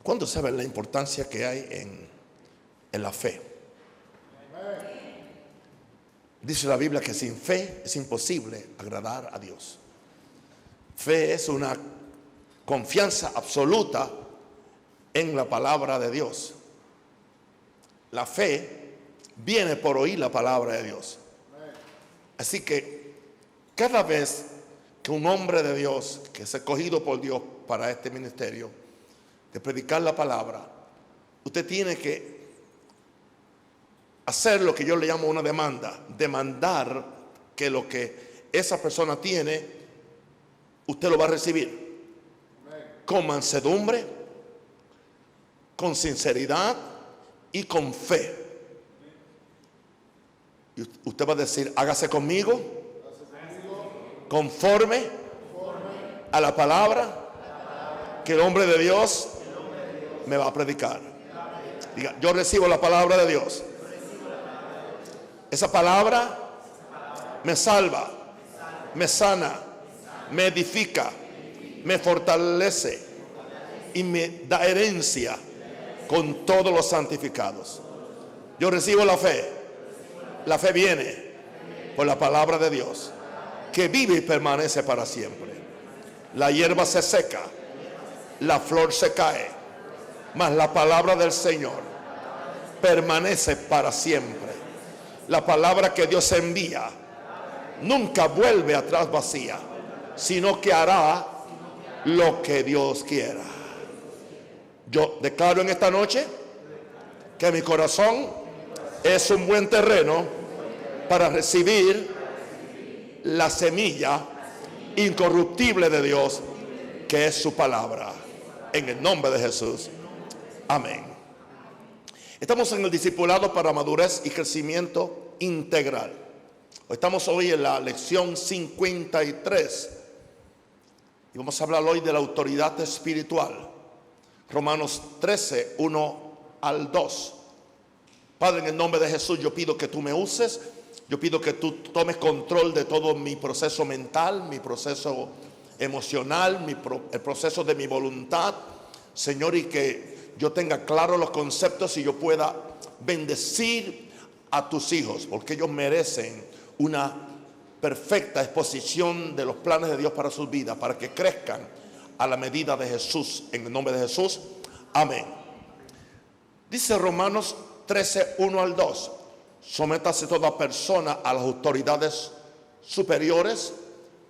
¿Cuántos saben la importancia que hay en la fe? Dice la Biblia que sin fe es imposible agradar a Dios. Fe es una confianza absoluta en la palabra de Dios. La fe viene por oír la palabra de Dios. Así que cada vez que un hombre de Dios que es escogido por Dios para este ministerio de predicar la palabra, usted tiene que hacer lo que yo le llamo una demanda, demandar que lo que esa persona tiene, usted lo va a recibir con mansedumbre, con sinceridad y con fe. Y usted va a decir: hágase conmigo conforme a la palabra que el hombre de Dios me va a predicar. Diga: yo recibo la palabra de Dios. Esa palabra me salva, me sana, me edifica, me fortalece y me da herencia con todos los santificados. Yo recibo la fe. La fe viene por la palabra de Dios, que vive y permanece para siempre. La hierba se seca, la flor se cae, mas la palabra del Señor permanece para siempre. La palabra que Dios envía nunca vuelve atrás vacía, sino que hará lo que Dios quiera. Yo declaro en esta noche que mi corazón es un buen terreno para recibir la semilla incorruptible de Dios, que es su palabra. En el nombre de Jesús. Amén. Estamos en el discipulado para madurez y crecimiento integral. Estamos hoy en la lección 53 y vamos a hablar hoy de la autoridad espiritual. Romanos 13, 1 al 2. Padre, en el nombre de Jesús, yo pido que tú me uses. Yo pido que tú tomes control de todo mi proceso mental, mi proceso emocional, el proceso de mi voluntad, Señor, y que yo tenga claro los conceptos y yo pueda bendecir a tus hijos, porque ellos merecen una perfecta exposición de los planes de Dios para sus vidas, para que crezcan a la medida de Jesús. En el nombre de Jesús, amén. Dice Romanos 13, 1 al 2: sométase toda persona a las autoridades superiores,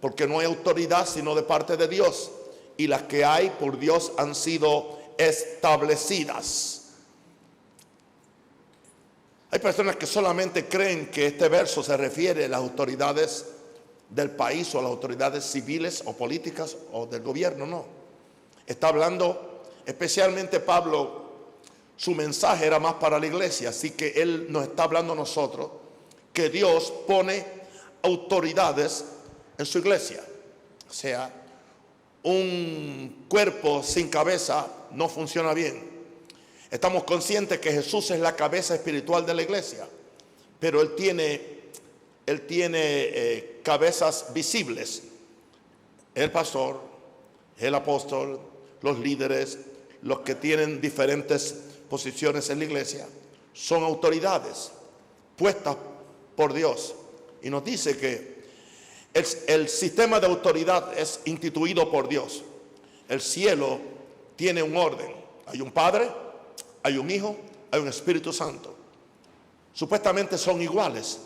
porque no hay autoridad sino de parte de Dios, y las que hay por Dios han sido establecidas. Hay personas que solamente creen que este verso se refiere a las autoridades del país o a las autoridades civiles o políticas o del gobierno. No, está hablando especialmente Pablo. Su mensaje era más para la iglesia, así que él nos está hablando a nosotros que Dios pone autoridades en su iglesia. O sea, un cuerpo sin cabeza no funciona bien. Estamos conscientes que Jesús es la cabeza espiritual de la iglesia, pero Él tiene cabezas visibles: el pastor, el apóstol, los líderes, los que tienen diferentes posiciones en la iglesia, son autoridades puestas por Dios. Y nos dice que el sistema de autoridad es instituido por Dios. El cielo tiene un orden. Hay un Padre, hay un Hijo, hay un Espíritu Santo. Supuestamente son iguales,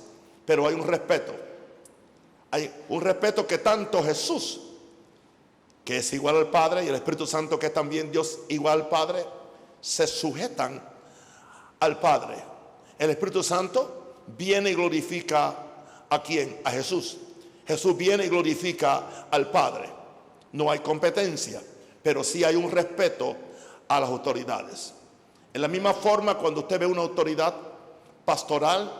pero hay un respeto. Hay un respeto que tanto Jesús, que es igual al Padre, y el Espíritu Santo, que es también Dios igual al Padre, se sujetan al Padre. El Espíritu Santo viene y glorifica ¿a quién? A Jesús. Jesús viene y glorifica al Padre. No hay competencia, pero sí hay un respeto a las autoridades. En la misma forma, cuando usted ve una autoridad pastoral,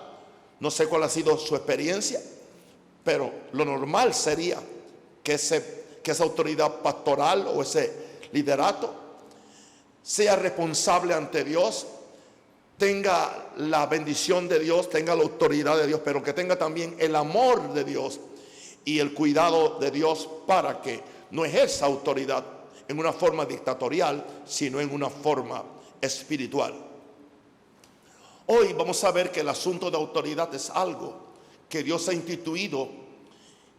no sé cuál ha sido su experiencia, pero lo normal sería que esa autoridad pastoral o ese liderato sea responsable ante Dios, tenga la bendición de Dios, tenga la autoridad de Dios, pero que tenga también el amor de Dios y el cuidado de Dios para que no ejerza autoridad en una forma dictatorial, sino en una forma espiritual. Hoy vamos a ver que el asunto de autoridad es algo que Dios ha instituido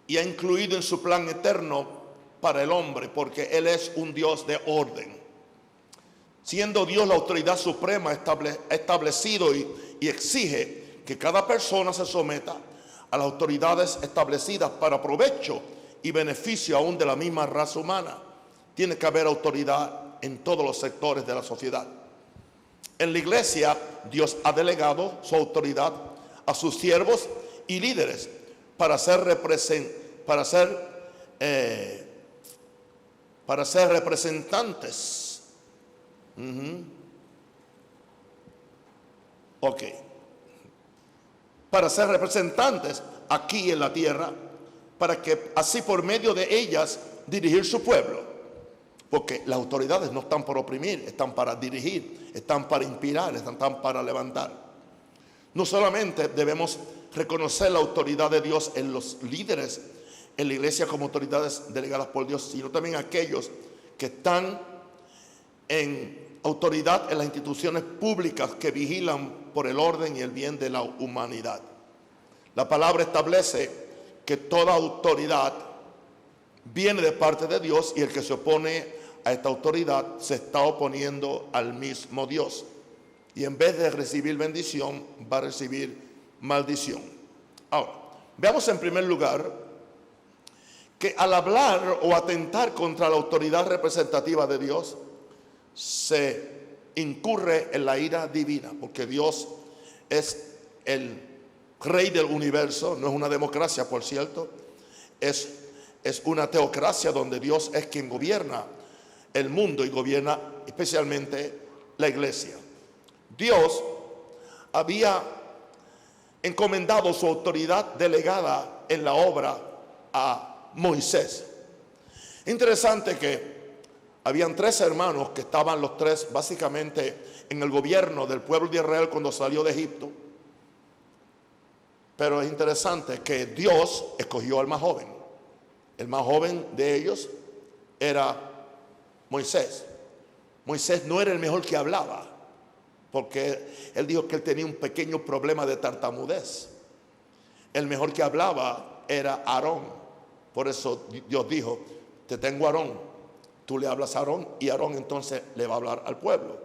y ha incluido en su plan eterno para el hombre, porque Él es un Dios de orden. Siendo Dios la autoridad suprema, ha establecido y exige que cada persona se someta a las autoridades establecidas para provecho y beneficio aún de la misma raza humana. Tiene que haber autoridad en todos los sectores de la sociedad. En la iglesia, Dios ha delegado su autoridad a sus siervos y líderes para ser representantes. Para ser representantes aquí en la tierra, para que así por medio de ellas dirigir su pueblo. Porque las autoridades no están para oprimir, están para dirigir, están para inspirar, están para levantar. No solamente debemos reconocer la autoridad de Dios en los líderes en la iglesia como autoridades delegadas por Dios, sino también aquellos que están en autoridad en las instituciones públicas que vigilan por el orden y el bien de la humanidad. La palabra establece que toda autoridad viene de parte de Dios y el que se opone a esta autoridad se está oponiendo al mismo Dios. Y en vez de recibir bendición, va a recibir maldición. Ahora, veamos en primer lugar que al hablar o atentar contra la autoridad representativa de Dios, se incurre en la ira divina, porque Dios es el Rey del universo. No es una democracia, por cierto, es una teocracia donde Dios es quien gobierna el mundo y gobierna especialmente la iglesia. Dios había encomendado su autoridad delegada en la obra a Moisés. Interesante que habían 3 hermanos que estaban los 3 básicamente en el gobierno del pueblo de Israel cuando salió de Egipto. Pero es interesante que Dios escogió al más joven. El más joven de ellos era Moisés. Moisés no era el mejor que hablaba, porque él dijo que él tenía un pequeño problema de tartamudez. El mejor que hablaba era Aarón. Por eso Dios dijo: te tengo a Aarón, tú le hablas a Aarón y Aarón entonces le va a hablar al pueblo.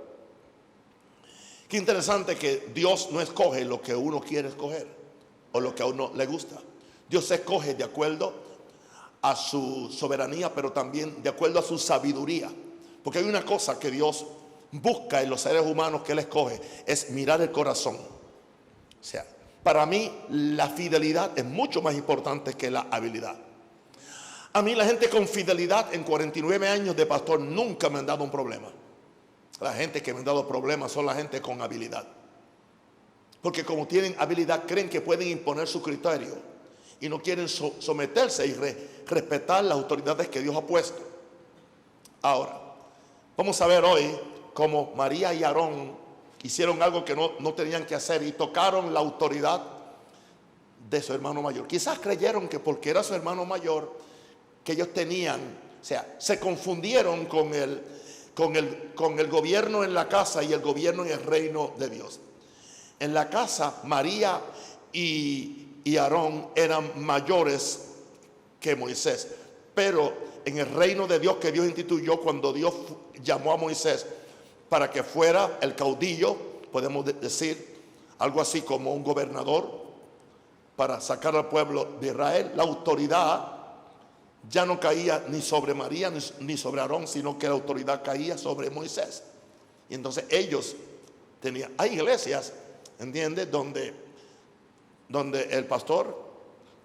Qué interesante que Dios no escoge lo que uno quiere escoger o lo que a uno le gusta. Dios escoge de acuerdo a su soberanía, pero también de acuerdo a su sabiduría. Porque hay una cosa que Dios busca en los seres humanos que Él escoge, es mirar el corazón. O sea, para mí la fidelidad es mucho más importante que la habilidad. A mí la gente con fidelidad en 49 años de pastor nunca me han dado un problema. La gente que me han dado problemas son la gente con habilidad. Porque como tienen habilidad, creen que pueden imponer su criterio y no quieren someterse y respetar las autoridades que Dios ha puesto. Ahora, vamos a ver hoy cómo María y Aarón hicieron algo que no tenían que hacer y tocaron la autoridad de su hermano mayor. Quizás creyeron que porque era su hermano mayor, que ellos tenían, o sea, se confundieron con el gobierno en la casa y el gobierno en el reino de Dios. En la casa, María y Aarón eran mayores que Moisés, pero en el reino de Dios que Dios instituyó, cuando Dios llamó a Moisés para que fuera el caudillo, podemos decir algo así como un gobernador, para sacar al pueblo de Israel, la autoridad ya no caía ni sobre María ni sobre Aarón, sino que la autoridad caía sobre Moisés. Y entonces ellos tenían, hay iglesias, ¿entiendes?, donde el pastor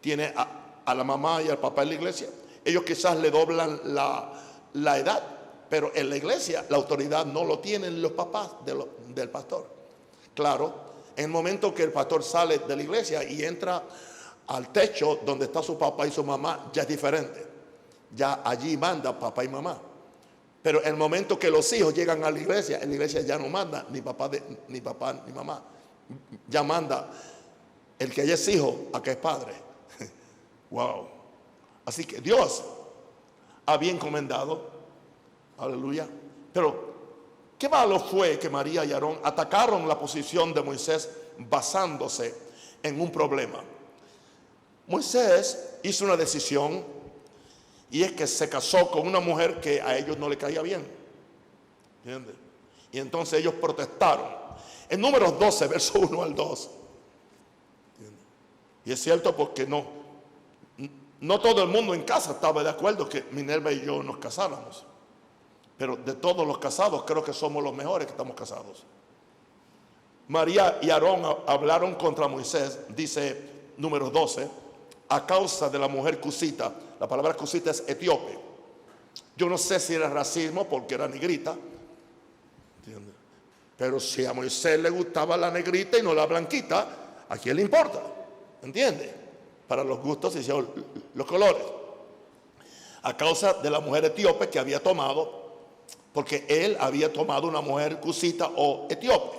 tiene a la mamá y al papá en la iglesia. Ellos quizás le doblan la edad, pero en la iglesia la autoridad no lo tienen los papás del pastor. Claro, en el momento que el pastor sale de la iglesia y entra al techo donde está su papá y su mamá, ya es diferente. Ya allí manda papá y mamá. Pero en el momento que los hijos llegan a la iglesia, en la iglesia ya no manda ni papá ni mamá. Ya manda el que ya es hijo a que es padre. Wow. Así que Dios había encomendado Aleluya. Pero qué malo fue que María y Aarón atacaron la posición de Moisés basándose en un problema. Moisés hizo una decisión, y es que se casó con una mujer que a ellos no le caía bien. ¿Entiendes? Y entonces ellos protestaron. En Números 12, verso 1 al 2. ¿Entiendes? Y es cierto, porque no todo el mundo en casa estaba de acuerdo que Minerva y yo nos casáramos. Pero de todos los casados, creo que somos los mejores que estamos casados. María y Aarón hablaron contra Moisés, dice Números 12, a causa de la mujer cusita. La palabra cusita es etíope. Yo no sé si era racismo porque era negrita, ¿entiendes? Pero si a Moisés le gustaba la negrita y no la blanquita, ¿a quién le importa? ¿Entiendes? Para los gustos y los colores. A causa de la mujer etíope que había tomado, porque él había tomado una mujer cusita o etíope.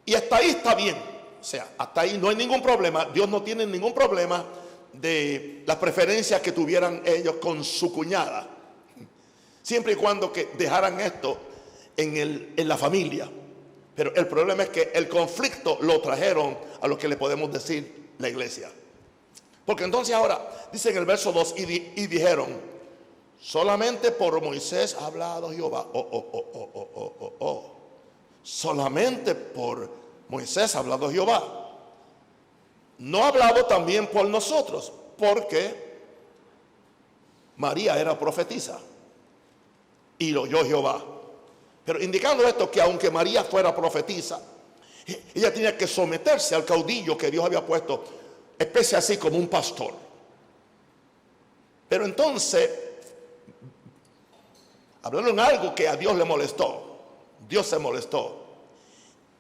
Y hasta ahí está bien. O sea, hasta ahí no hay ningún problema. Dios no tiene ningún problema de las preferencias que tuvieran ellos con su cuñada, siempre y cuando que dejaran esto en la familia. Pero el problema es que el conflicto lo trajeron a lo que le podemos decir la iglesia. Porque entonces ahora dice en el verso 2, y dijeron: solamente por Moisés ha hablado Jehová. Solamente por Moisés ha hablado Jehová. No ha hablado también por nosotros, porque María era profetisa y lo oyó Jehová. Pero indicando esto, que aunque María fuera profetisa, ella tenía que someterse al caudillo que Dios había puesto, especie así como un pastor. Pero entonces hablaron en algo que a Dios le molestó. Dios se molestó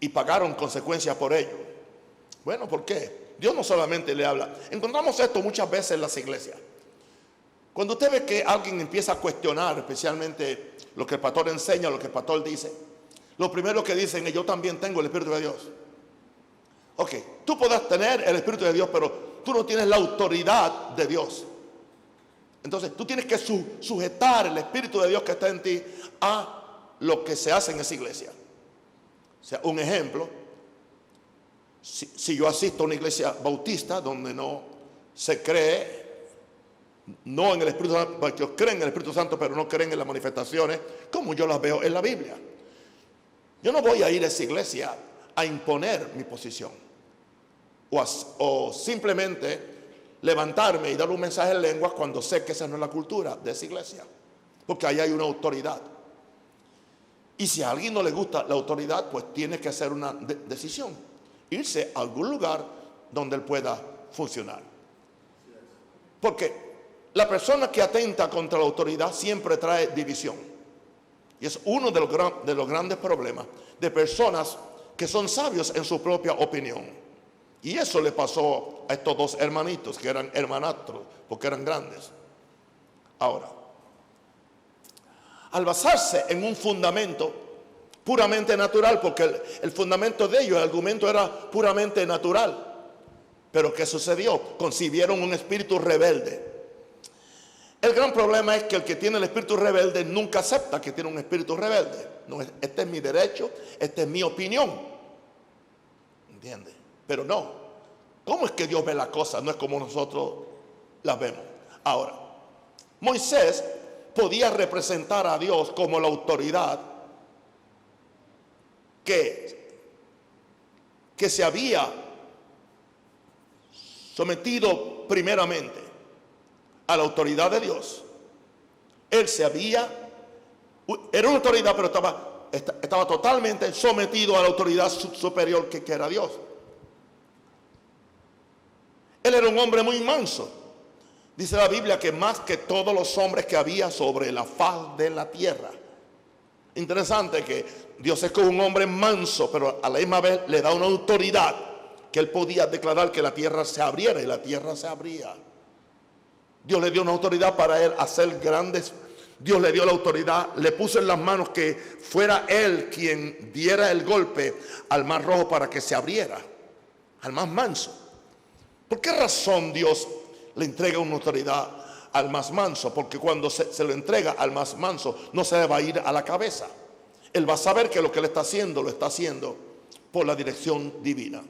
y pagaron consecuencias por ello. Bueno, ¿por qué? Dios no solamente le habla. Encontramos esto muchas veces en las iglesias. Cuando usted ve que alguien empieza a cuestionar, especialmente lo que el pastor enseña, lo que el pastor dice, lo primero que dicen es: yo también tengo el Espíritu de Dios. Ok, tú podrás tener el Espíritu de Dios, pero tú no tienes la autoridad de Dios. Entonces tú tienes que sujetar el Espíritu de Dios que está en ti a lo que se hace en esa iglesia. O sea, un ejemplo: si yo asisto a una iglesia bautista donde no se cree, no en el Espíritu Santo, porque ellos creen en el Espíritu Santo pero no creen en las manifestaciones como yo las veo en la Biblia, yo no voy a ir a esa iglesia a imponer mi posición o simplemente levantarme y dar un mensaje en lenguas cuando sé que esa no es la cultura de esa iglesia, porque ahí hay una autoridad. Y si a alguien no le gusta la autoridad, pues tiene que hacer una decisión: irse a algún lugar donde él pueda funcionar. Porque la persona que atenta contra la autoridad siempre trae división. Y es uno de los grandes problemas de personas que son sabios en su propia opinión. Y eso le pasó a estos dos hermanitos que eran hermanastros, porque eran grandes. Ahora, al basarse en un fundamento puramente natural, porque el fundamento de ellos, el argumento era puramente natural. Pero ¿qué sucedió? Concibieron un espíritu rebelde. El gran problema es que el que tiene el espíritu rebelde nunca acepta que tiene un espíritu rebelde. No, este es mi derecho, esta es mi opinión. ¿Entiendes? Pero no. ¿Cómo es que Dios ve las cosas? No es como nosotros las vemos. Ahora, Moisés podía representar a Dios como la autoridad que se había sometido primeramente a la autoridad de Dios. Él era una autoridad, pero estaba totalmente sometido a la autoridad superior que era Dios. Él era un hombre muy manso. Dice la Biblia que más que todos los hombres que había sobre la faz de la tierra. Interesante que Dios es como un hombre manso, pero a la misma vez le da una autoridad que él podía declarar que la tierra se abriera, y la tierra se abría. Dios le dio una autoridad para él hacer grandes. Dios le dio la autoridad, le puso en las manos que fuera él quien diera el golpe al mar rojo para que se abriera, al más manso. ¿Por qué razón Dios le entrega una autoridad al más manso, porque cuando se lo entrega al más manso, no se le va a ir a la cabeza. Él va a saber que lo que él está haciendo, lo está haciendo por la dirección divina.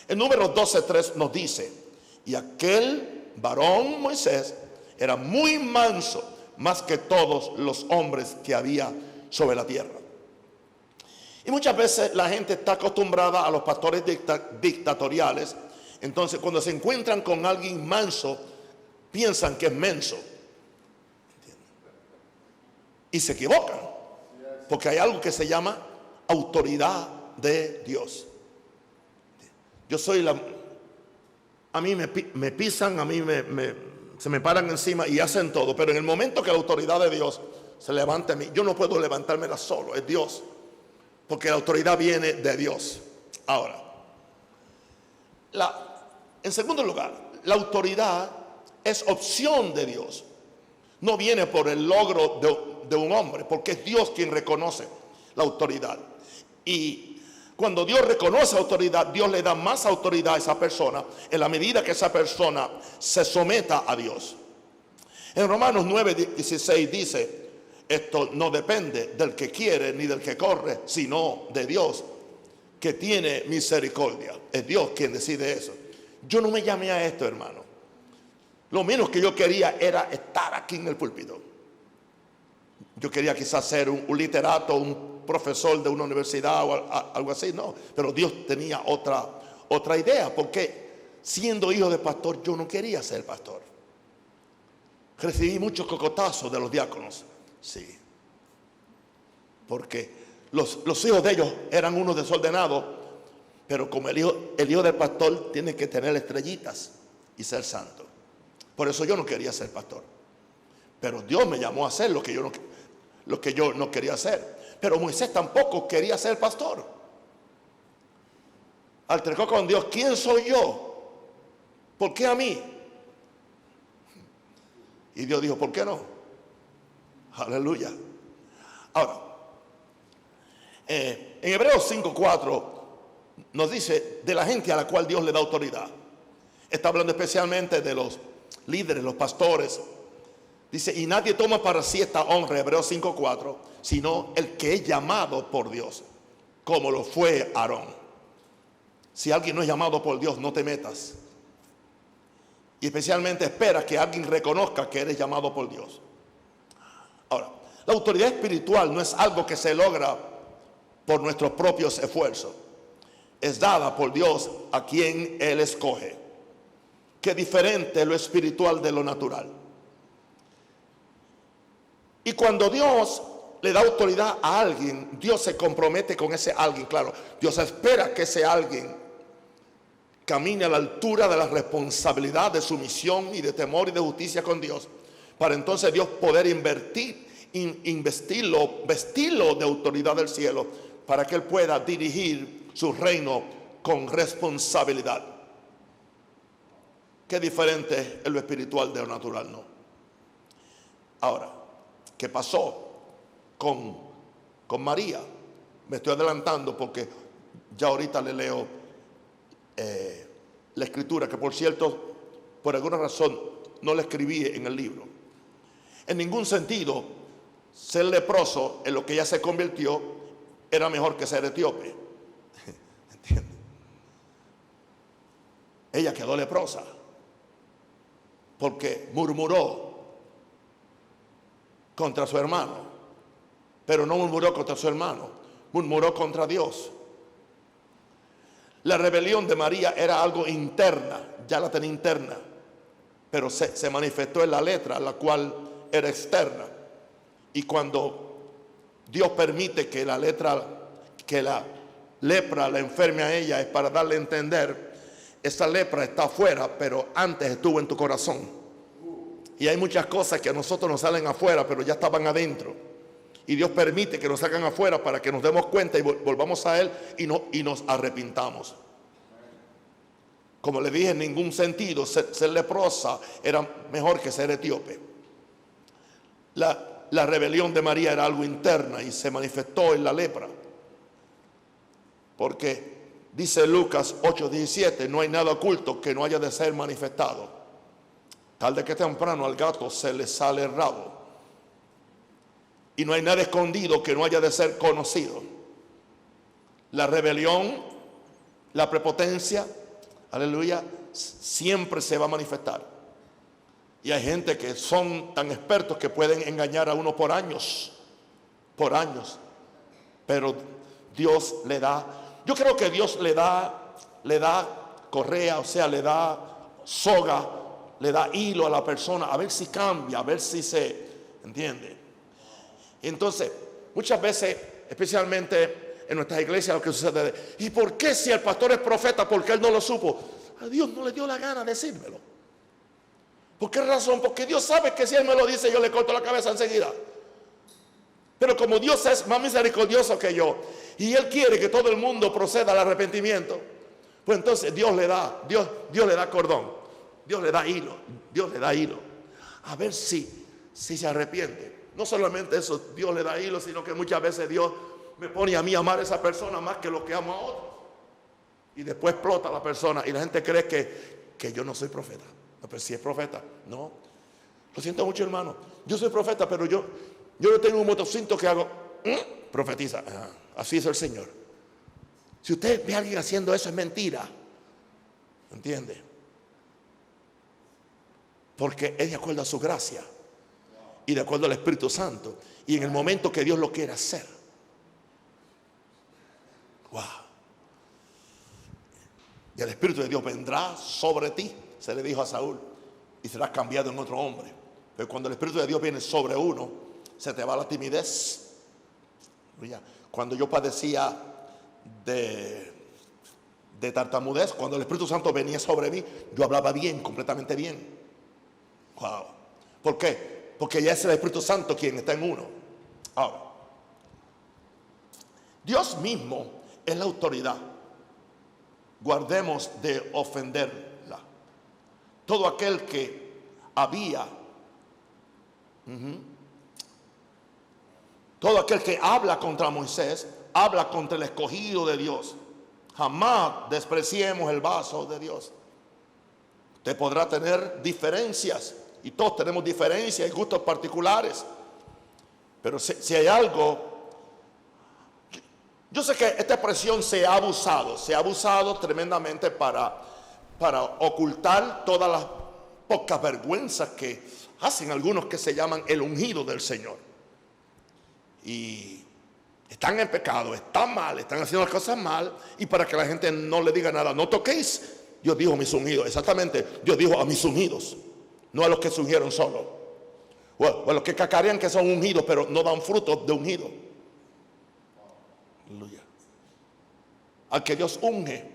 En Números 12:3 nos dice: y aquel varón Moisés era muy manso, más que todos los hombres que había sobre la tierra. Y muchas veces la gente está acostumbrada a los pastores dictatoriales. Entonces, cuando se encuentran con alguien manso, piensan que es menso. Y se equivocan, porque hay algo que se llama autoridad de Dios. Yo soy a mí me pisan, a mí se me paran encima y hacen todo, pero en el momento que la autoridad de Dios se levante a mí, yo no puedo levantármela solo, es Dios, porque la autoridad viene de Dios. Ahora, en segundo lugar, la autoridad es opción de Dios, no viene por el logro de un hombre, porque es Dios quien reconoce la autoridad. Y cuando Dios reconoce autoridad, Dios le da más autoridad a esa persona en la medida que esa persona se someta a Dios. En Romanos 9:16 dice: esto no depende del que quiere ni del que corre, sino de Dios, que tiene misericordia. Es Dios quien decide eso. Yo no me llamé a esto, hermano. Lo menos que yo quería era estar aquí en el púlpito. Yo quería quizás ser un literato, un profesor de una universidad o algo así, no. Pero Dios tenía otra idea, porque siendo hijo de pastor, yo no quería ser pastor. Recibí muchos cocotazos de los diáconos, sí, porque los hijos de ellos eran unos desordenados, pero como el hijo del pastor tiene que tener estrellitas y ser santo. Por eso yo no quería ser pastor, pero Dios me llamó a hacer lo que yo no quería hacer. Pero Moisés tampoco quería ser pastor. Altercó con Dios: ¿quién soy yo? ¿Por qué a mí? Y Dios dijo: ¿por qué no? Aleluya. Ahora, en Hebreos 5:4 nos dice de la gente a la cual Dios le da autoridad. Está hablando especialmente de los líderes, los pastores. Dice: y nadie toma para sí esta honra, Hebreos 5:4, sino el que es llamado por Dios, como lo fue Aarón. Si alguien no es llamado por Dios, no te metas. Y especialmente espera que alguien reconozca que eres llamado por Dios. Ahora, la autoridad espiritual no es algo que se logra por nuestros propios esfuerzos. Es dada por Dios a quien Él escoge. Qué diferente es lo espiritual de lo natural. Y cuando Dios le da autoridad a alguien, Dios se compromete con ese alguien. Claro, Dios espera que ese alguien camine a la altura de la responsabilidad de su misión y de temor y de justicia con Dios, para entonces Dios poder vestirlo de autoridad del cielo, para que Él pueda dirigir su reino con responsabilidad. Qué diferente es lo espiritual de lo natural, ¿no? Ahora, ¿qué pasó con María? Me estoy adelantando porque ya ahorita le leo la escritura, que por cierto, por alguna razón no la escribí en el libro. En ningún sentido ser leproso en lo que ella se convirtió era mejor que ser etíope. ¿Entiendes? Ella quedó leprosa porque murmuró contra su hermano, pero no murmuró contra su hermano, murmuró contra Dios. La rebelión de María era algo interna, ya la tenía interna, pero se manifestó en la letra, la cual era externa. Y cuando Dios permite que la lepra la enferme a ella, es para darle a entender: esa lepra está afuera, pero antes estuvo en tu corazón. Y hay muchas cosas que a nosotros nos salen afuera, pero ya estaban adentro. Y Dios permite que nos salgan afuera para que nos demos cuenta y volvamos a Él y nos arrepintamos. Como le dije, en ningún sentido ser leprosa era mejor que ser etíope. La rebelión de María era algo interna y se manifestó en la lepra. Porque dice Lucas 8:17: no hay nada oculto que no haya de ser manifestado. Tarde que temprano al gato se le sale el rabo. Y no hay nada escondido que no haya de ser conocido. La rebelión, la prepotencia, aleluya, siempre se va a manifestar. Y hay gente que son tan expertos que pueden engañar a uno por años. Por años. Pero Dios le da, yo creo que Dios le da correa, o sea, le da soga, le da hilo a la persona, a ver si cambia, a ver si se entiende. Entonces, muchas veces, especialmente en nuestras iglesias, lo que sucede es, ¿y por qué si el pastor es profeta? ¿Por qué él no lo supo? A Dios no le dio la gana decírmelo. ¿Por qué razón? Porque Dios sabe que si él me lo dice, yo le corto la cabeza enseguida. Pero como Dios es más misericordioso que yo, y Él quiere que todo el mundo proceda al arrepentimiento, pues entonces Dios le da cordón, Dios le da hilo, a ver si se arrepiente. No solamente eso, Dios le da hilo, sino que muchas veces Dios me pone a mí a amar a esa persona más que lo que amo a otros. Y después explota la persona y la gente cree que yo no soy profeta. No, pero si es profeta, no. Lo siento mucho, hermano. Yo soy profeta, pero yo no tengo un motocinto que hago, profetiza. Así es el Señor. Si usted ve a alguien haciendo eso, es mentira. ¿Entiende? Porque es de acuerdo a su gracia y de acuerdo al Espíritu Santo y en el momento que Dios lo quiere hacer. Wow. Y el Espíritu de Dios vendrá sobre ti, se le dijo a Saúl, y serás cambiado en otro hombre. Pero cuando el Espíritu de Dios viene sobre uno, se te va la timidez. Cuando yo padecía de tartamudez, cuando el Espíritu Santo venía sobre mí, yo hablaba bien, completamente bien. Wow. ¿Por qué? Porque ya es el Espíritu Santo quien está en uno. Ahora, Dios mismo es la autoridad. Guardemos de ofenderla. Todo aquel que había todo aquel que habla contra Moisés, habla contra el escogido de Dios. Jamás despreciemos el vaso de Dios. Usted podrá tener diferencias, y todos tenemos diferencias y gustos particulares. Pero si hay algo, yo sé que esta expresión se ha abusado tremendamente para ocultar todas las pocas vergüenzas que hacen algunos que se llaman el ungido del Señor. Y están en pecado, están mal, están haciendo las cosas mal, y para que la gente no le diga nada, no toquéis, Dios dijo a mis ungidos. Exactamente, Dios dijo a mis ungidos, no a los que se ungieron solo, o a los que cacarean que son ungidos pero no dan fruto de ungido. Aleluya. Al que Dios unge,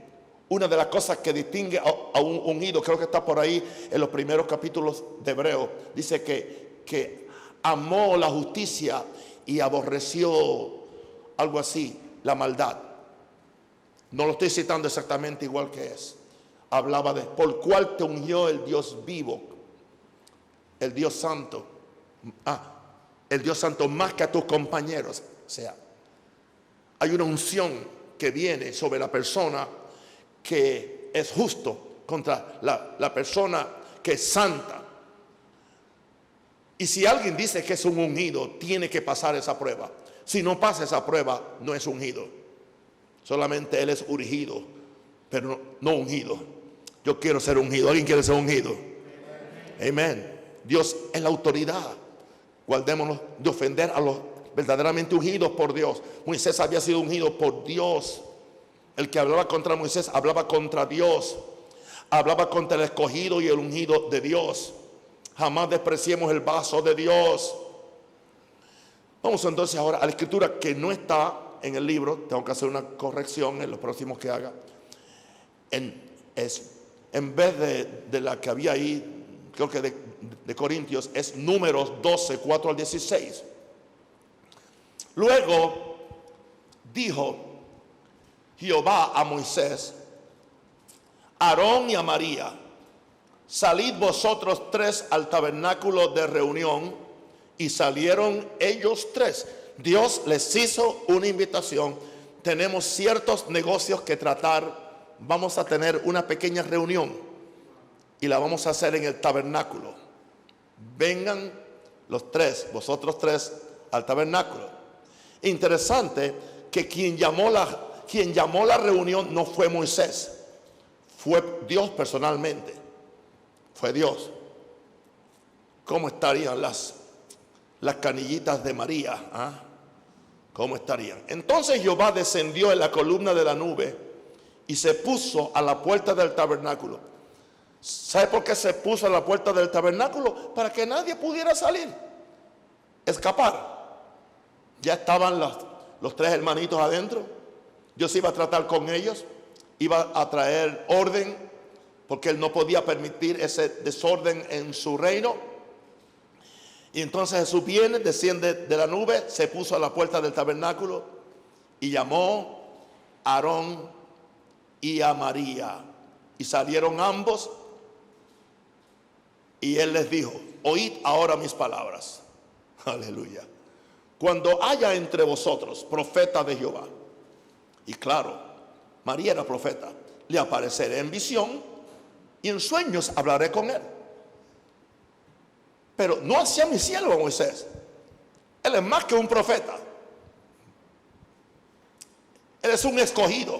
una de las cosas que distingue a un ungido, creo que está por ahí en los primeros capítulos de Hebreo, dice que amó la justicia y aborreció, algo así, la maldad. No lo estoy citando exactamente igual que es. Hablaba de por cuál te ungió el Dios vivo, el Dios santo. El Dios santo más que a tus compañeros. O sea, hay una unción que viene sobre la persona que es justo contra la persona que es santa. Y si alguien dice que es un ungido, tiene que pasar esa prueba. Si no pasa esa prueba, no es ungido. Solamente él es ungido, pero no ungido. Yo quiero ser ungido. ¿Alguien quiere ser ungido? Amén. Dios es la autoridad. Guardémonos de ofender a los verdaderamente ungidos por Dios. Moisés había sido ungido por Dios. El que hablaba contra Moisés hablaba contra Dios. Hablaba contra el escogido y el ungido de Dios. Jamás despreciemos el vaso de Dios. Vamos entonces ahora a la escritura que no está en el libro. Tengo que hacer una corrección en los próximos que haga. En vez de la que había ahí, creo que de Corintios, es Números 12, 4 al 16. Luego dijo Jehová a Moisés, Aarón y a María, salid vosotros tres al tabernáculo de reunión. Y salieron ellos tres. Dios les hizo una invitación. Tenemos ciertos negocios que tratar. Vamos a tener una pequeña reunión. y la vamos a hacer en el tabernáculo. Vengan los tres, vosotros tres, al tabernáculo. Interesante que quien llamó la reunión no fue Moisés, fue Dios personalmente. Fue Dios. ¿Cómo estarían las canillitas de María? ¿Ah? ¿Cómo estarían? Entonces Jehová descendió en la columna de la nube y se puso a la puerta del tabernáculo. ¿Sabe por qué se puso a la puerta del tabernáculo? Para que nadie pudiera salir, escapar. Ya estaban los tres hermanitos adentro. Dios iba a tratar con ellos, iba a traer orden, porque él no podía permitir ese desorden en su reino. Y entonces Jesús viene, desciende de la nube, se puso a la puerta del tabernáculo y llamó a Aarón y a María. Y salieron ambos y él les dijo: oíd ahora mis palabras. Aleluya. Cuando haya entre vosotros profeta de Jehová, y claro, María era profeta, le apareceré en visión y en sueños hablaré con él. Pero no hacía mi siervo Moisés. Él es más que un profeta. Él es un escogido.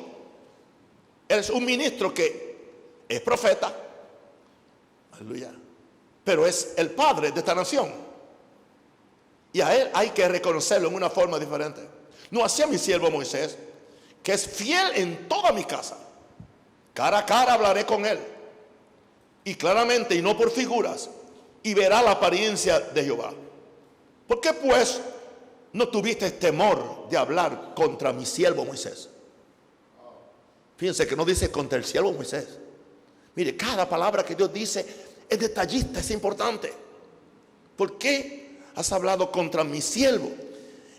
Él es un ministro que es profeta. Aleluya. Pero es el padre de esta nación. Y a él hay que reconocerlo en una forma diferente. No hacía mi siervo Moisés, que es fiel en toda mi casa. Cara a cara hablaré con él. Y claramente, y no por figuras, y verá la apariencia de Jehová. ¿Por qué pues no tuviste temor de hablar contra mi siervo Moisés? Fíjense que no dice contra el siervo Moisés. Mire, cada palabra que Dios dice es detallista, es importante. ¿Por qué has hablado contra mi siervo?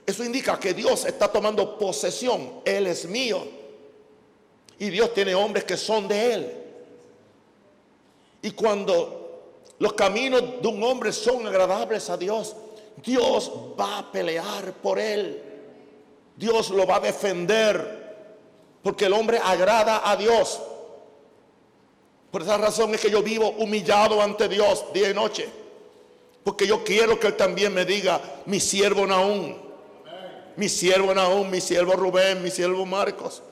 Eso indica que Dios está tomando posesión. Él es mío. Y Dios tiene hombres que son de él. Y cuando los caminos de un hombre son agradables a Dios, Dios va a pelear por él. Dios lo va a defender, porque el hombre agrada a Dios. Por esa razón es que yo vivo humillado ante Dios día y noche, porque yo quiero que él también me diga: mi siervo Nahum, mi siervo Nahum, mi siervo Rubén, mi siervo Marcos.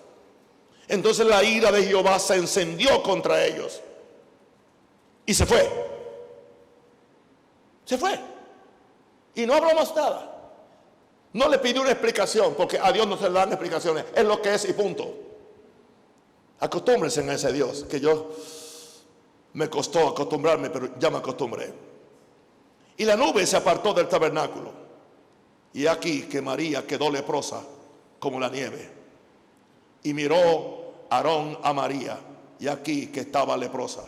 Entonces la ira de Jehová se encendió contra ellos y se fue. Se fue. Y no habló más nada. No le pidió una explicación, porque a Dios no se le dan explicaciones. Es lo que es y punto. Acostúmbrense a ese Dios, que yo me costó acostumbrarme, pero ya me acostumbré. Y la nube se apartó del tabernáculo. Y aquí que María quedó leprosa como la nieve. Y miró Aarón a María, y aquí que estaba leprosa.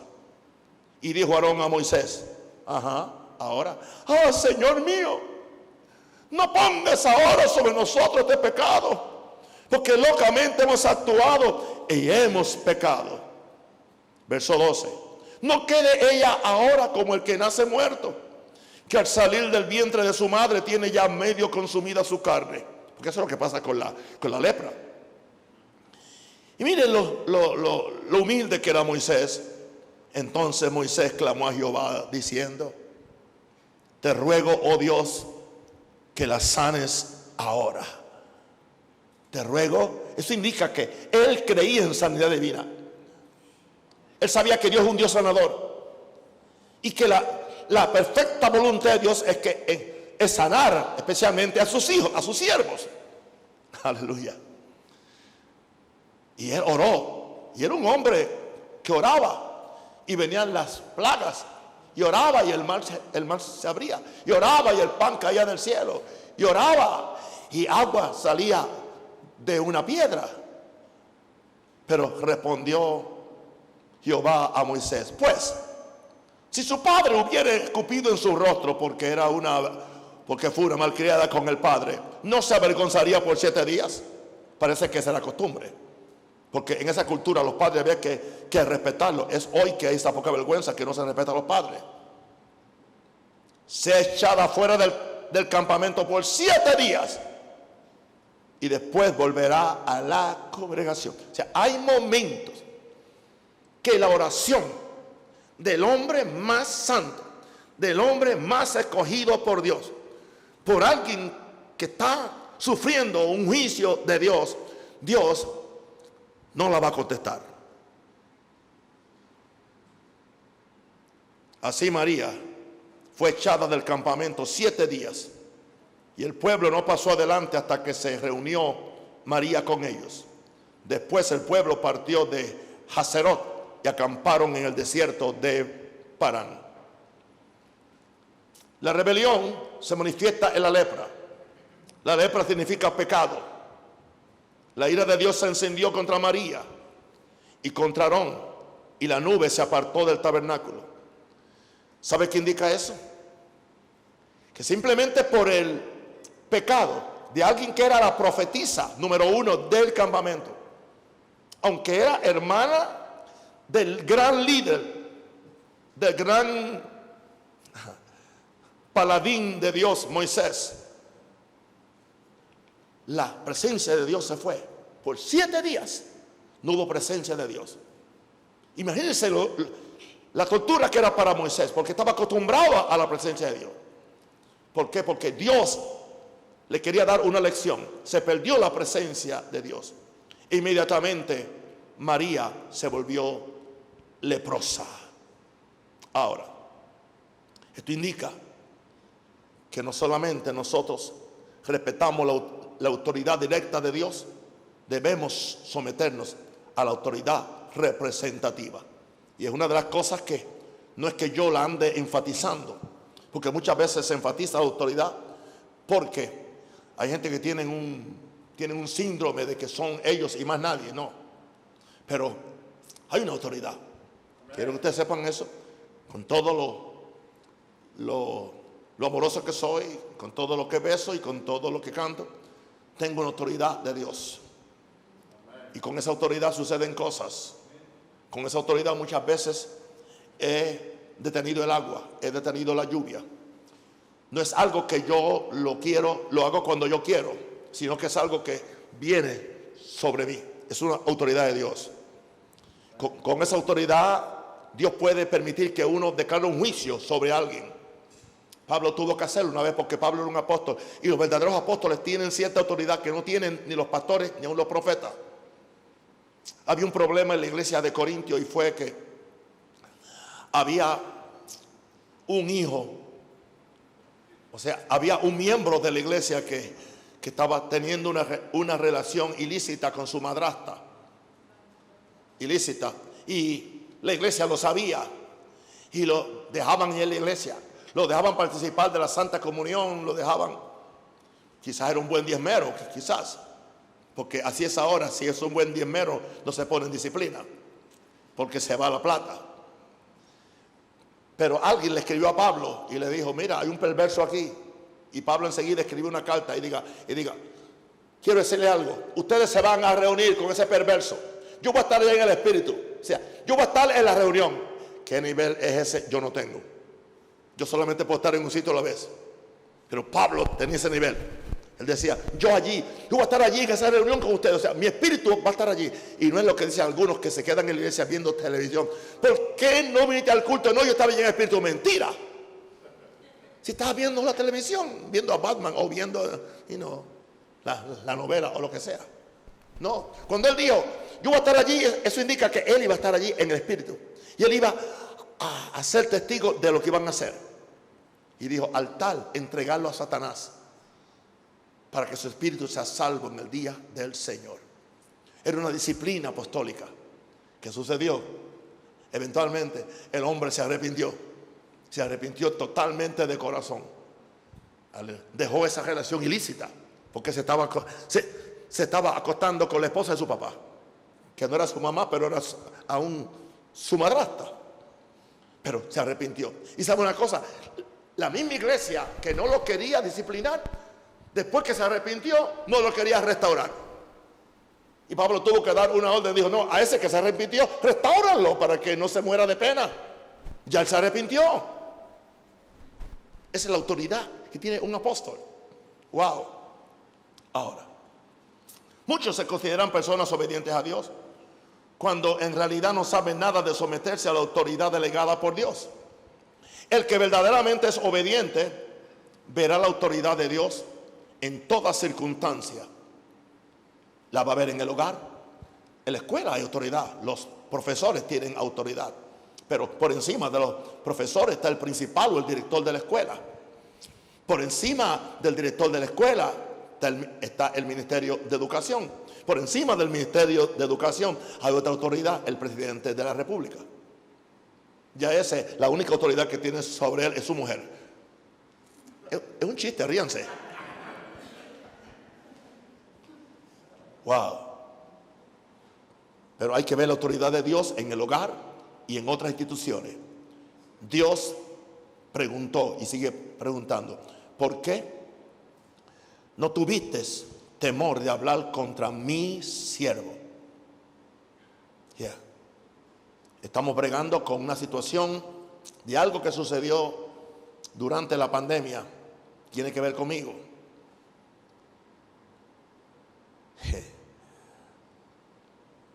Y dijo Aarón a Moisés: ajá, ahora, Señor mío, no pongas ahora sobre nosotros este pecado, porque locamente hemos actuado y hemos pecado. Verso 12: no quede ella ahora como el que nace muerto, que al salir del vientre de su madre tiene ya medio consumida su carne. Porque eso es lo que pasa con la lepra. Y miren lo humilde que era Moisés. Entonces Moisés clamó a Jehová diciendo: te ruego, oh Dios, que la sanes ahora. Te ruego. Eso indica que él creía en sanidad divina. Él sabía que Dios es un Dios sanador, y que la perfecta voluntad de Dios es sanar especialmente a sus hijos, a sus siervos. Aleluya. Y él oró, y era un hombre que oraba, y venían las plagas, y oraba y el mar se abría, y oraba y el pan caía del cielo, y oraba y agua salía de una piedra. Pero respondió Jehová a Moisés: pues, si su padre hubiera escupido en su rostro porque fue una malcriada con el padre, ¿no se avergonzaría por 7 días? Parece que esa era la costumbre, porque en esa cultura los padres había que respetarlos. Es hoy que hay esa poca vergüenza que no se respeta a los padres. Sea echada fuera del campamento por 7 días y después volverá a la congregación. O sea, hay momentos que la oración del hombre más santo, del hombre más escogido por Dios, por alguien que está sufriendo un juicio de Dios, Dios no la va a contestar. Así María fue echada del campamento 7 días y el pueblo no pasó adelante hasta que se reunió María con ellos. Después el pueblo partió de Hazerot y acamparon en el desierto de Parán. La rebelión se manifiesta en la lepra. La lepra significa pecado. La ira de Dios se encendió contra María y contra Aarón, y la nube se apartó del tabernáculo. ¿Sabe qué indica eso? Que simplemente por el pecado de alguien que era la profetisa número 1 del campamento, aunque era hermana del gran líder, del gran paladín de Dios, Moisés, la presencia de Dios se fue. Por 7 días no hubo presencia de Dios. Imagínense la tortura que era para Moisés, porque estaba acostumbrado a la presencia de Dios. ¿Por qué? Porque Dios le quería dar una lección. Se perdió la presencia de Dios. Inmediatamente María se volvió leprosa. Ahora, esto indica que no solamente nosotros respetamos la autoridad directa de Dios, debemos someternos a la autoridad representativa. Y es una de las cosas que no es que yo la ande enfatizando, porque muchas veces se enfatiza la autoridad porque hay gente que tienen un síndrome de que son ellos y más nadie. No, pero hay una autoridad. Quiero que ustedes sepan eso, con todo lo amoroso que soy, con todo lo que beso y con todo lo que canto. Tengo una autoridad de Dios, y con esa autoridad suceden cosas. Con esa autoridad muchas veces he detenido el agua, he detenido la lluvia. No es algo que yo lo hago cuando yo quiero, sino que es algo que viene sobre mí. Es una autoridad de Dios. Con esa autoridad Dios puede permitir que uno declare un juicio sobre alguien. Pablo tuvo que hacerlo una vez porque Pablo era un apóstol, y los verdaderos apóstoles tienen cierta autoridad que no tienen ni los pastores ni aun los profetas. Había un problema en la iglesia de Corintio, y fue que había un hijo, o sea, había un miembro de la iglesia que estaba teniendo una relación ilícita con su madrastra. Ilícita. Y la iglesia lo sabía y lo dejaban en la iglesia. Lo dejaban participar de la Santa Comunión, lo dejaban. Quizás era un buen diezmero, quizás. Porque así es ahora, si es un buen diezmero, no se pone en disciplina, porque se va la plata. Pero alguien le escribió a Pablo y le dijo: mira, hay un perverso aquí. Y Pablo enseguida escribió una carta y diga, quiero decirle algo, ustedes se van a reunir con ese perverso. Yo voy a estar en el espíritu, o sea, yo voy a estar en la reunión. ¿Qué nivel es ese? Yo no tengo. Yo solamente puedo estar en un sitio a la vez. Pero Pablo tenía ese nivel. Él decía, yo voy a estar allí en esa reunión con ustedes. O sea, mi espíritu va a estar allí. Y no es lo que dicen algunos que se quedan en la iglesia viendo televisión. ¿Por qué no viniste al culto? No, yo estaba allí en el espíritu. Mentira. Si estabas viendo la televisión, viendo a Batman o viendo la novela o lo que sea. No, cuando él dijo, yo voy a estar allí, eso indica que él iba a estar allí en el espíritu. Y él iba a ser testigo de lo que iban a hacer. Y dijo, al tal, entregarlo a Satanás, para que su espíritu sea salvo en el día del Señor. Era una disciplina apostólica. ¿Qué sucedió? Eventualmente el hombre se arrepintió totalmente de corazón. Dejó esa relación ilícita, porque se estaba acostando con la esposa de su papá, que no era su mamá, pero era aún su madrastra. Pero se arrepintió. Y sabe una cosa, la misma iglesia que no lo quería disciplinar, después que se arrepintió, no lo quería restaurar. Y Pablo tuvo que dar una orden. Dijo, no, a ese que se arrepintió, restáuranlo para que no se muera de pena. Ya él se arrepintió. Esa es la autoridad que tiene un apóstol. Wow. Ahora, muchos se consideran personas obedientes a Dios. cuando en realidad no saben nada de someterse a la autoridad delegada por Dios. El que verdaderamente es obediente verá la autoridad de Dios en toda circunstancia. La va a ver en el hogar. En la escuela hay autoridad. Los profesores tienen autoridad. Pero por encima de los profesores está el principal o el director de la escuela. Por encima del director de la escuela está el Ministerio de Educación. Por encima del Ministerio de Educación hay otra autoridad, el presidente de la República. Ya ese, la única autoridad que tiene sobre él es su mujer. Es un chiste, ríanse. Wow. Pero hay que ver la autoridad de Dios en el hogar y en otras instituciones. Dios preguntó y sigue preguntando: ¿por qué no tuviste temor de hablar contra mi siervo? Estamos bregando con una situación de algo que sucedió durante la pandemia. Tiene que ver conmigo.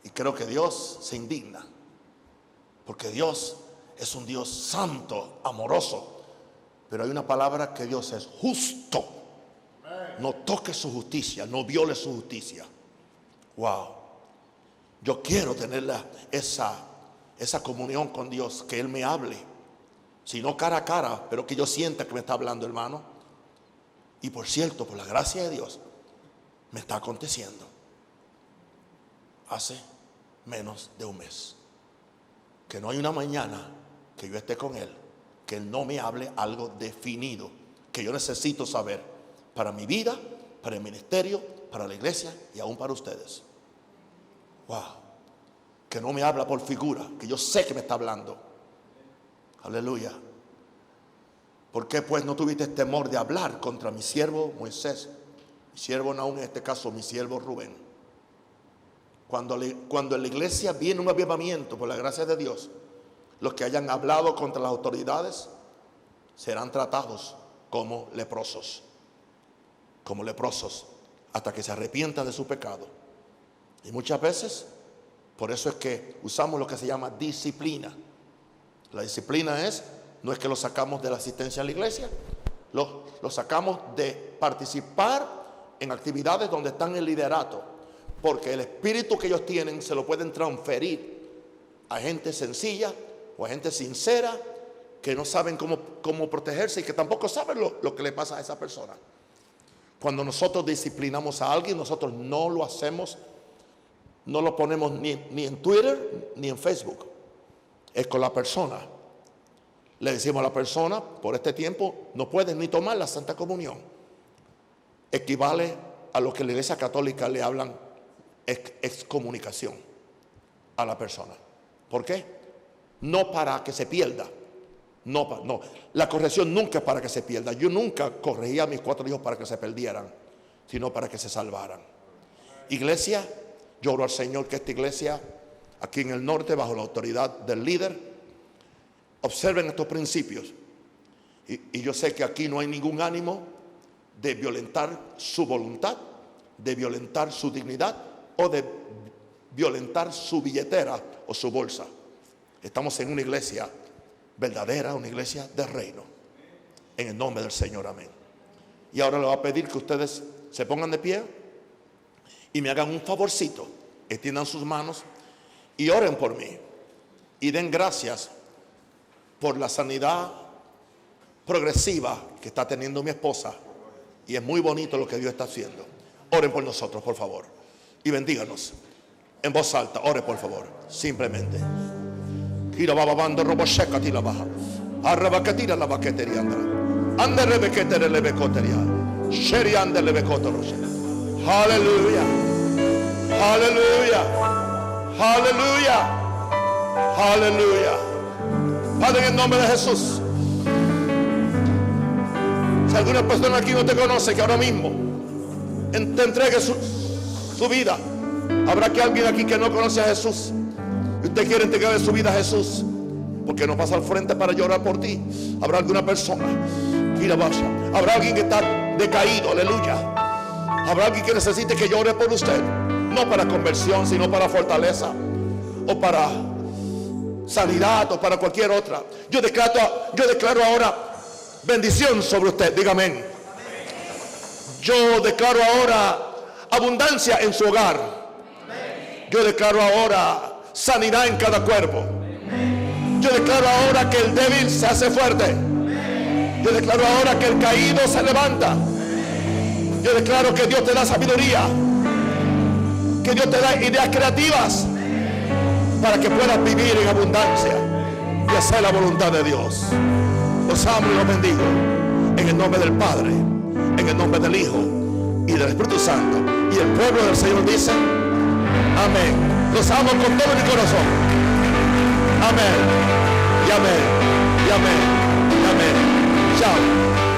Y creo que Dios se indigna, porque Dios es un Dios santo, amoroso. Pero hay una palabra que Dios es justo. No toque su justicia, no viole su justicia. Wow. Yo quiero tener esa comunión con Dios, que Él me hable, si no cara a cara, pero que yo sienta que me está hablando, hermano. Y por cierto, por la gracia de Dios, me está aconteciendo. Hace menos de un mes que no hay una mañana que yo esté con Él, que Él no me hable algo definido que yo necesito saber para mi vida, para el ministerio, para la iglesia y aún para ustedes. Wow. Que no me habla por figura, que yo sé que me está hablando. Aleluya. ¿Por qué pues no tuviste temor de hablar contra mi siervo Moisés, mi siervo Naúm, en este caso mi siervo Rubén? Cuando en la iglesia viene un avivamiento por la gracia de Dios, los que hayan hablado contra las autoridades serán tratados como leprosos, hasta que se arrepientan de su pecado. Y muchas veces, por eso es que usamos lo que se llama disciplina. La disciplina no es que lo sacamos de la asistencia a la iglesia, lo sacamos de participar en actividades donde están en el liderato, porque el espíritu que ellos tienen se lo pueden transferir a gente sencilla o a gente sincera que no saben cómo protegerse y que tampoco saben lo que le pasa a esa persona. Cuando nosotros disciplinamos a alguien, nosotros no lo hacemos, no lo ponemos ni en Twitter ni en Facebook. Es con la persona. Le decimos a la persona: por este tiempo no puedes ni tomar la Santa Comunión. Equivale a lo que la Iglesia Católica le hablan excomunicación a la persona. ¿Por qué? No para que se pierda. No, la corrección nunca es para que se pierda. Yo nunca corregí a mis 4 hijos para que se perdieran, sino para que se salvaran. Iglesia, yo oro al Señor que esta iglesia aquí en el norte, bajo la autoridad del líder, observen estos principios. Y yo sé que aquí no hay ningún ánimo de violentar su voluntad, de violentar su dignidad o de violentar su billetera o su bolsa. Estamos en una iglesia verdadera, una iglesia de reino, en el nombre del Señor, amén. Y ahora le voy a pedir que ustedes se pongan de pie y me hagan un favorcito, extiendan sus manos y oren por mí y den gracias por la sanidad progresiva que está teniendo mi esposa. Y es muy bonito lo que Dios está haciendo. Oren por nosotros, por favor, y bendíganos en voz alta. Ore, por favor, simplemente. Aleluya, aleluya, aleluya, aleluya. Padre, en el nombre de Jesús, si alguna persona aquí no te conoce, que ahora mismo te entregue su vida. Habrá que alguien aquí que no conoce a Jesús y usted quiere entregarle su vida a Jesús, porque no pasa al frente para llorar por ti. Habrá alguna persona, habrá alguien que está decaído, aleluya. Habrá alguien que necesite que llore por usted, no para conversión, sino para fortaleza. o para sanidad o para cualquier otra. Yo declaro ahora bendición sobre usted. Dígame. Yo declaro ahora abundancia en su hogar. Yo declaro ahora sanidad en cada cuerpo. Yo declaro ahora que el débil se hace fuerte. Yo declaro ahora que el caído se levanta. Yo declaro que Dios te da sabiduría, que Dios te da ideas creativas para que puedas vivir en abundancia y hacer la voluntad de Dios. Los amo y los bendigo en el nombre del Padre, en el nombre del Hijo y del Espíritu Santo. Y el pueblo del Señor dice amén. Los amo con todo mi corazón. Amén y amén y amén y amén. Chao.